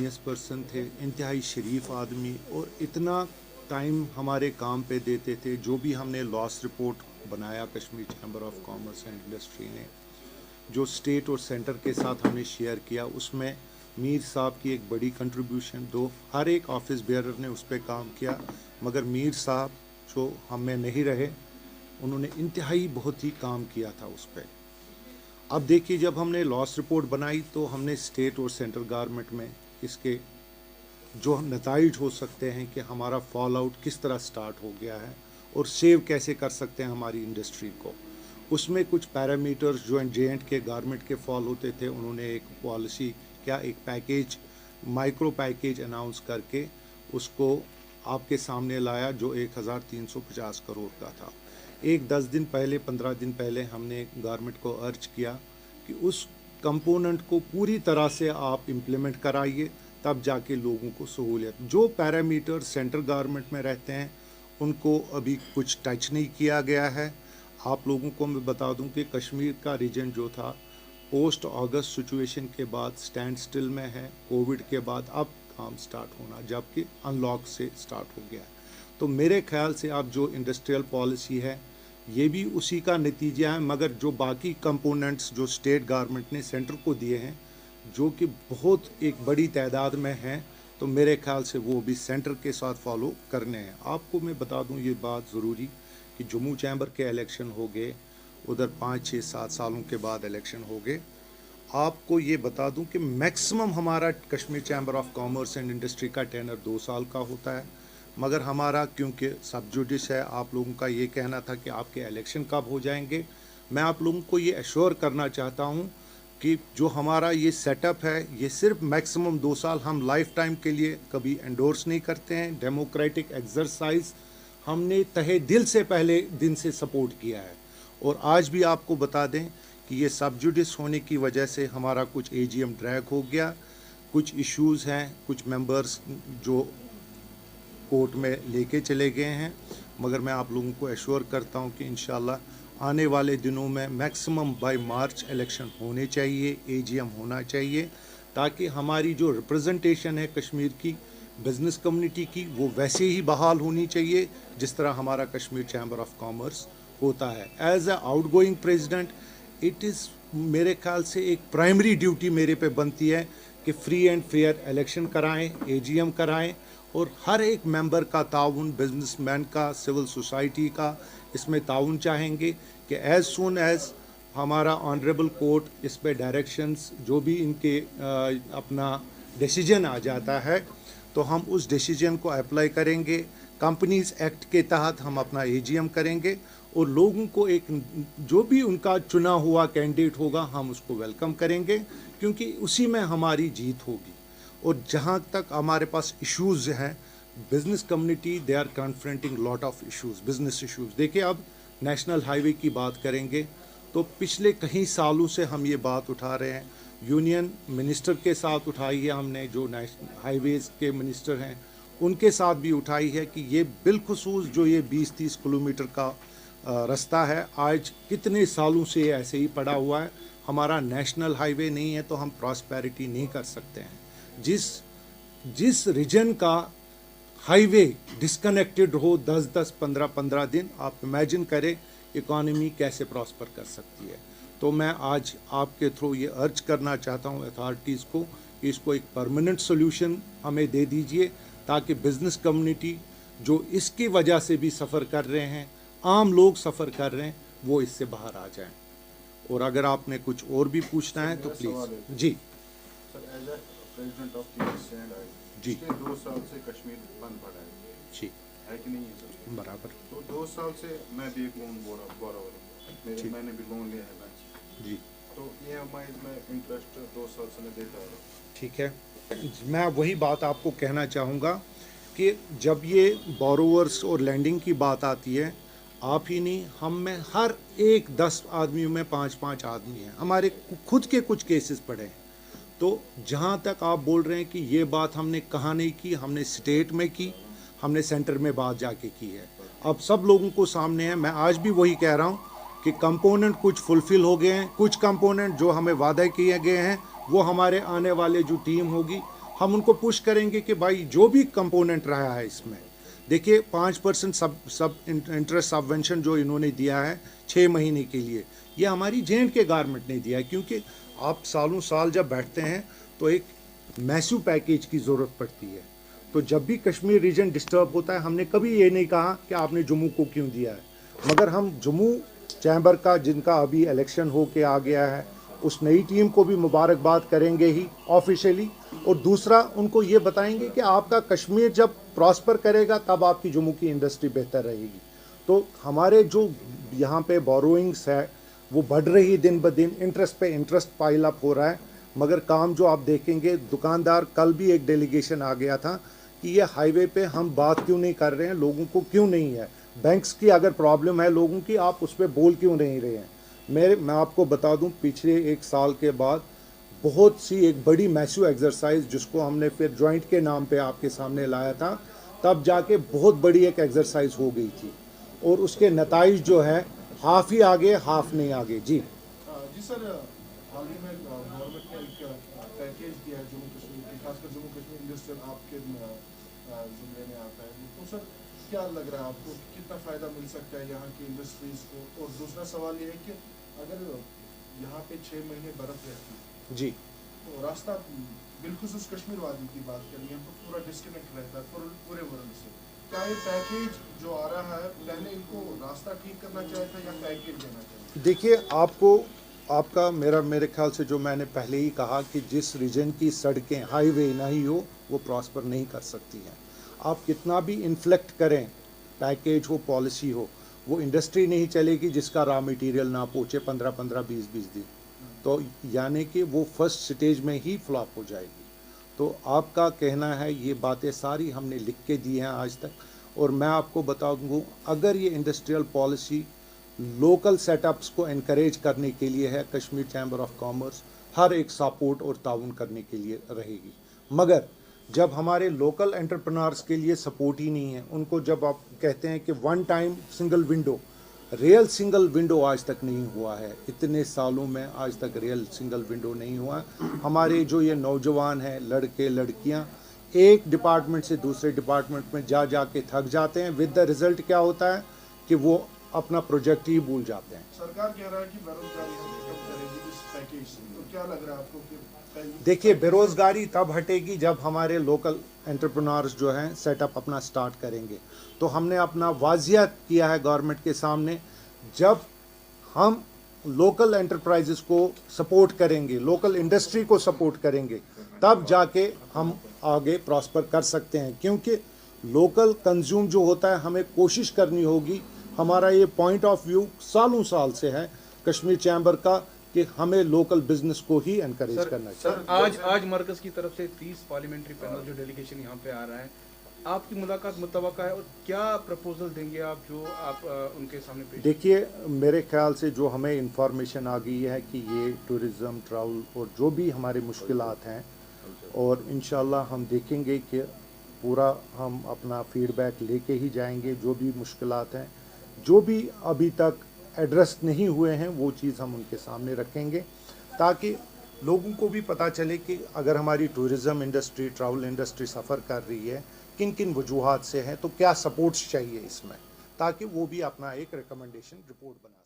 Genius person थे, इंतहाई शरीफ आदमी, और इतना टाइम हमारे काम पे देते थे। जो भी हमने लॉस रिपोर्ट बनाया Kashmir chamber of commerce and industry ने, जो स्टेट और सेंटर के साथ हमने शेयर किया, उसमें मीर साहब की एक बड़ी कंट्रीब्यूशन, दो हर एक ऑफिस बेयरर ने उस पर काम किया, मगर मीर साहब जो हम में नहीं रहे, उन्होंने इंतहाई बहुत ही काम किया था उस पर। अब देखिए, जब हमने लॉस रिपोर्ट बनाई तो हमने स्टेट और सेंट्रल गवर्नमेंट में इसके जो नताइज हो सकते हैं कि हमारा फॉल आउट किस तरह स्टार्ट हो गया है और सेव कैसे कर सकते हैं हमारी इंडस्ट्री को, उसमें कुछ पैरामीटर्स जो एंड के गवर्नमेंट के फॉल होते थे, उन्होंने एक पॉलिसी क्या एक पैकेज, माइक्रो पैकेज अनाउंस करके उसको आपके सामने लाया, जो 1350 करोड़ का था। 10 दिन पहले 15 दिन पहले हमने गवर्नमेंट को अर्ज किया कि उस कंपोनेंट को पूरी तरह से आप इम्प्लीमेंट कराइए, तब जाके लोगों को सहूलियत। जो पैरामीटर सेंट्रल गवर्नमेंट में रहते हैं उनको अभी कुछ टच नहीं किया गया है। आप लोगों को मैं बता दूं कि कश्मीर का रीजन जो था पोस्ट अगस्त सिचुएशन के बाद स्टैंड स्टिल में है, कोविड के बाद अब काम स्टार्ट होना, जबकि अनलॉक से स्टार्ट हो गया है। तो मेरे ख्याल से अब जो इंडस्ट्रियल पॉलिसी है ये भी उसी का नतीजा है, मगर जो बाकी कंपोनेंट्स जो स्टेट गवर्नमेंट ने सेंटर को दिए हैं, जो कि बहुत एक बड़ी तादाद में हैं, तो मेरे ख्याल से वो भी सेंटर के साथ फॉलो करने हैं। आपको मैं बता दूं ये बात ज़रूरी कि जम्मू चैम्बर के इलेक्शन हो गए, उधर 5, 6, 7 सालों के बाद इलेक्शन हो गए। आपको ये बता दूं कि मैक्सिमम हमारा Kashmir chamber of commerce and industry का टेनर 2 साल का होता है, मगर हमारा क्योंकि सब जुडिस है, आप लोगों का ये कहना था कि आपके इलेक्शन कब हो जाएंगे। मैं आप लोगों को ये एश्योर करना चाहता हूँ कि जो हमारा ये सेटअप है ये सिर्फ मैक्सिमम 2 साल, हम लाइफ टाइम के लिए कभी एंडोर्स नहीं करते हैं। डेमोक्रेटिक एक्सरसाइज हमने तहे दिल से पहले दिन से सपोर्ट किया है, और आज भी आपको बता दें कि ये सब जुडिस होने की वजह से हमारा कुछ AGM ड्रैग हो गया, कुछ इश्यूज़ हैं, कुछ मेंबर्स जो कोर्ट में लेके चले गए हैं, मगर मैं आप लोगों को एश्योर करता हूं कि इंशाल्लाह आने वाले दिनों में मैक्सिमम बाय मार्च इलेक्शन होने चाहिए, AGM होना चाहिए, ताकि हमारी जो रिप्रेजेंटेशन है कश्मीर की बिज़नेस कम्युनिटी की वो वैसे ही बहाल होनी चाहिए जिस तरह हमारा कश्मीर चैम्बर ऑफ कॉमर्स होता है। As a outgoing president it is मेरे ख्याल से एक प्राइमरी ड्यूटी मेरे पे बनती है कि फ्री एंड फेयर इलेक्शन कराएं, AGM कराएं, और हर एक मेंबर का ताउन, बिजनेसमैन का, सिविल सोसाइटी का इसमें ताउन चाहेंगे कि एज़ सून एज़ हमारा ऑनरेबल कोर्ट इस पे डायरेक्शंस जो भी इनके अपना डिसीजन आ जाता है तो हम उस डिसीजन को अप्लाई करेंगे। कंपनीज एक्ट के तहत हम अपना AGM करेंगे और लोगों को एक जो भी उनका चुना हुआ कैंडिडेट होगा हम उसको वेलकम करेंगे, क्योंकि उसी में हमारी जीत होगी। और जहाँ तक हमारे पास इश्यूज़ हैं, business community they are confronting lot of issues, business issues. देखिए, अब नेशनल हाईवे की बात करेंगे तो पिछले कई सालों से हम ये बात उठा रहे हैं, यूनियन मिनिस्टर के साथ उठाई है हमने, जो नेशनल हाईवेज़ के मिनिस्टर हैं उनके साथ भी उठाई है कि ये बिलखुसूस जो ये 20-30 किलोमीटर का रास्ता है, आज कितने सालों से ऐसे ही पड़ा हुआ है। हमारा नेशनल हाईवे नहीं है तो हम प्रॉस्पेरिटी नहीं कर सकते हैं। जिस रीजन का हाईवे डिस्कनेक्टेड हो 10-10, 15-15 दिन, आप इमेजिन करें इकॉनमी कैसे प्रॉस्पर कर सकती है। तो मैं आज आपके थ्रू ये अर्ज करना चाहता हूँ अथॉरिटीज़ को कि इसको एक परमानेंट सोल्यूशन हमें दे दीजिए, ताकि बिज़नेस कम्युनिटी जो इसकी वजह से भी सफ़र कर रहे हैं, आम लोग सफ़र कर रहे हैं, वो इससे बाहर आ जाएं। और अगर आपने कुछ और भी पूछना है तो प्लीज़। जी प्रेसिडेंट ऑफ जी 2 साल से कश्मीर बंद पड़ा जी है कि नहीं है सर? बराबर। तो 2 साल से मैं भी एक लोन बोरोवर हूँ, मैंने भी लोन लिया है बैंक जी, तो EMI में इंटरेस्ट 2 साल से मैं देता हूँ। ठीक है। मैं वही बात आपको कहना चाहूँगा कि जब ये बोरोवर्स और लैंडिंग की बात आती है, आप ही नहीं, हम में हर एक 10 आदमियों में 5-5 आदमी हैं, हमारे खुद के कुछ केसेस पड़े हैं। तो जहाँ तक आप बोल रहे हैं कि ये बात हमने कहाँ नहीं की, हमने स्टेट में की, हमने सेंटर में बात जाके की है, अब सब लोगों को सामने है। मैं आज भी वही कह रहा हूँ कि कंपोनेंट कुछ फुलफिल हो गए हैं, कुछ कंपोनेंट जो हमें वादा किए गए हैं वो हमारे आने वाले जो टीम होगी हम उनको पुश करेंगे कि भाई जो भी कंपोनेंट रहा है इसमें, देखिए 5% सब इंटरेस्ट सबवेंशन जो इन्होंने दिया है 6 महीने के लिए, ये हमारी J&K गवर्नमेंट ने दिया है, क्योंकि आप सालों साल जब बैठते हैं तो एक मैसिव पैकेज की ज़रूरत पड़ती है। तो जब भी कश्मीर रीजन डिस्टर्ब होता है, हमने कभी ये नहीं कहा कि आपने जम्मू को क्यों दिया है, मगर हम जम्मू चैम्बर का, जिनका अभी इलेक्शन हो के आ गया है, उस नई टीम को भी मुबारकबाद करेंगे ही ऑफिशियली, और दूसरा उनको ये बताएंगे कि आपका कश्मीर जब प्रॉस्पर करेगा तब आपकी जम्मू की इंडस्ट्री बेहतर रहेगी। तो हमारे जो यहाँ पे बोरोइंग्स है वो बढ़ रही दिन ब दिन, इंटरेस्ट पे इंटरेस्ट पाइल अप हो रहा है, मगर काम जो आप देखेंगे, दुकानदार, कल भी एक डेलीगेशन आ गया था कि ये हाईवे पे हम बात क्यों नहीं कर रहे हैं, लोगों को क्यों नहीं है, बैंक्स की अगर प्रॉब्लम है लोगों की, आप उस पर बोल क्यों नहीं रहे हैं। मैं आपको बता दूं, पिछले 1 साल के बाद बहुत सी एक बड़ी मैसिव एक्सरसाइज जिसको हमने फिर जॉइंट के नाम पे आपके सामने लाया था, तब जाके बहुत बड़ी एक एक्सरसाइज हो गई थी, और उसके नताइज जो है हाफ ही आगे हाफ नहीं आगे। जी जी सर, हाल ही में गवर्नमेंट ने एक पैकेज दिया है जम्मू कश्मीर के, खासकर जम्मू कश्मीर इंडस्ट्रियल आपके जिले में आता है, तो सर क्या लग रहा है आपको, कितना फ़ायदा मिल सकता है यहाँ की इंडस्ट्रीज़ को? और दूसरा सवाल ये है कि अगर यहाँ पे 6 महीने बर्फ़ रहती जी, तो रास्ता बिलखुसूस कश्मीर वादी की बात करें, यहाँ पर पूरा डिस्कनेक्ट रहता है पूरे वर्ल्ड से। क्या ये पैकेज जो आ रहा है, पहले इनको रास्ता ठीक करना चाहिए था या पैकेज देना चाहिए? देखिए, आपका मेरे ख्याल से जो मैंने पहले ही कहा कि जिस रीजन की सड़कें हाईवे नहीं हो वो प्रॉस्पर नहीं कर सकती हैं। आप कितना भी इन्फ्लेक्ट करें, पैकेज हो, पॉलिसी हो, वो इंडस्ट्री नहीं चलेगी जिसका रॉ मटेरियल ना पहुँचे 15-15, 20-20 दिन, तो यानी कि वो फर्स्ट स्टेज में ही फ्लॉप हो जाएगी। तो आपका कहना है, ये बातें सारी हमने लिख के दी हैं आज तक, और मैं आपको बता दूँ, अगर ये इंडस्ट्रियल पॉलिसी लोकल सेटअप्स को एनकरेज करने के लिए है, कश्मीर चैम्बर ऑफ कॉमर्स हर एक सपोर्ट और ताउन करने के लिए रहेगी। मगर जब हमारे लोकल एंटरप्रेन्योर्स के लिए सपोर्ट ही नहीं है, उनको जब आप कहते हैं कि one time single window, real single window आज तक नहीं हुआ है, इतने सालों में आज तक रियल सिंगल विंडो नहीं हुआ। हमारे जो ये नौजवान हैं, लड़के लड़कियां, एक डिपार्टमेंट से दूसरे डिपार्टमेंट में जा के थक जाते हैं, विद द रिजल्ट क्या होता है कि वो अपना प्रोजेक्ट ही भूल जाते हैं। सरकार कह रहा है कि बेरोजगारी हम कम करेगी इस पैकेज से, तो क्या लग रहा है आपको कि देखिए, बेरोजगारी तब हटेगी जब हमारे लोकल एंटरप्रेन्योर्स जो हैं सेटअप अपना स्टार्ट करेंगे। तो हमने अपना वाजिया किया है गवर्नमेंट के सामने, जब हम लोकल एंटरप्राइजेस को सपोर्ट करेंगे, लोकल इंडस्ट्री को सपोर्ट करेंगे, तब जाके हम आगे प्रॉस्पर कर सकते हैं। क्योंकि लोकल कंज्यूम जो होता है, हमें कोशिश करनी होगी, हमारा ये पॉइंट ऑफ व्यू सालों साल से है कश्मीर चैम्बर का, कि हमें लोकल बिजनेस को ही एनकरेज करना चाहिए। आज मरकज की तरफ से 30 पार्लियामेंट्री पैनल जो डेलीगेशन यहाँ पे आ रहा है, आपकी मुलाकात मुतवक्का है, और क्या प्रपोजल देंगे आप जो आप उनके सामने पेश? देखिए, मेरे ख्याल से जो हमें इंफॉर्मेशन आ गई है कि ये टूरिज़म, ट्रैवल और जो भी हमारे मुश्किलात हैं, और इंशाल्लाह हम देखेंगे कि पूरा हम अपना फीडबैक लेके ही जाएंगे। जो भी मुश्किलात हैं, जो भी अभी तक एड्रेस नहीं हुए हैं, वो चीज़ हम उनके सामने रखेंगे, ताकि लोगों को भी पता चले कि अगर हमारी टूरिज़म इंडस्ट्री, ट्रैवल इंडस्ट्री सफ़र कर रही है, किन किन वजूहात से है, तो क्या सपोर्ट्स चाहिए इसमें, ताकि वो भी अपना एक रिकमेंडेशन रिपोर्ट बना